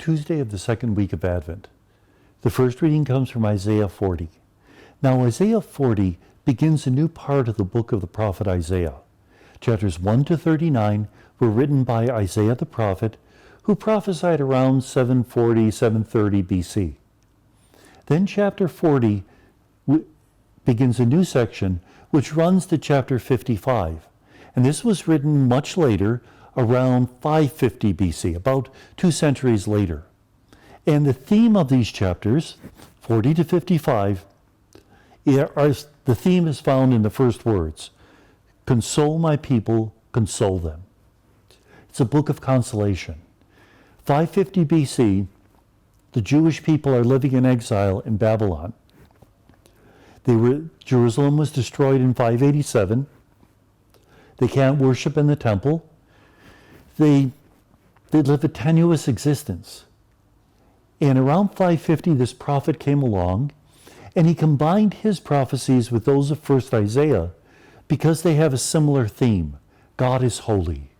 Tuesday of the second week of Advent. The first reading comes from Isaiah 40. Now Isaiah 40 begins a new part of the book of the prophet Isaiah. Chapters 1 to 39 were written by Isaiah the prophet, who prophesied around 730 BC. Then chapter 40 begins a new section which runs to chapter 55. And this was written much later, around 550 BC, about 2 centuries later. And the theme of these chapters, 40 to 55, the theme is found in the first words. Console my people, console them. It's a book of consolation. 550 BC, the Jewish people are living in exile in Babylon. Jerusalem was destroyed in 587. They can't worship in the temple. They live a tenuous existence. And around 550, this prophet came along, and he combined his prophecies with those of first Isaiah because they have a similar theme. God is holy.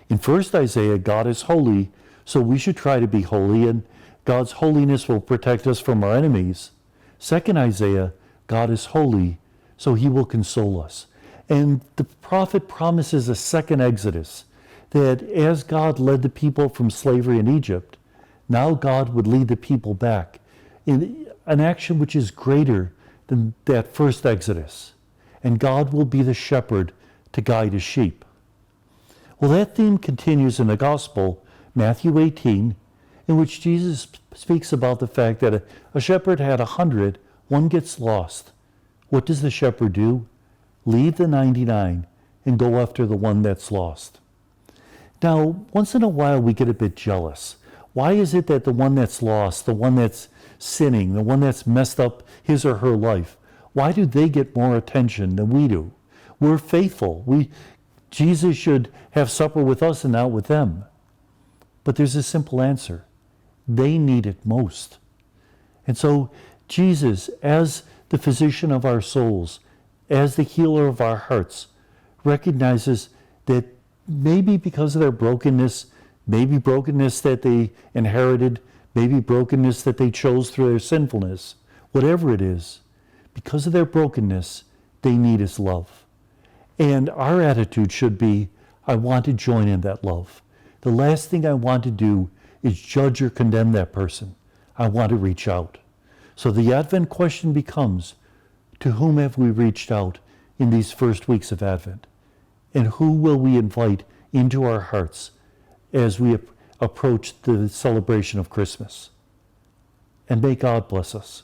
In first Isaiah, God is holy, so we should try to be holy, and God's holiness will protect us from our enemies. Second Isaiah, God is holy, so he will console us. And the prophet promises a second Exodus, that as God led the people from slavery in Egypt, now God would lead the people back in an action which is greater than that first Exodus. And God will be the shepherd to guide his sheep. Well, that theme continues in the Gospel, Matthew 18, in which Jesus speaks about the fact that a shepherd had 100, one gets lost. What does the shepherd do? Leave the 99 and go after the one that's lost. Now, once in a while we get a bit jealous. Why is it that the one that's lost, the one that's sinning, the one that's messed up his or her life, why do they get more attention than we do? We're faithful. Jesus should have supper with us and not with them. But there's a simple answer. They need it most. And so Jesus, as the physician of our souls, as the healer of our hearts, recognizes that maybe because of their brokenness, maybe brokenness that they inherited, maybe brokenness that they chose through their sinfulness, whatever it is, because of their brokenness, they need his love. And our attitude should be, I want to join in that love. The last thing I want to do is judge or condemn that person. I want to reach out. So the Advent question becomes, to whom have we reached out in these first weeks of Advent? And who will we invite into our hearts as we approach the celebration of Christmas? And may God bless us.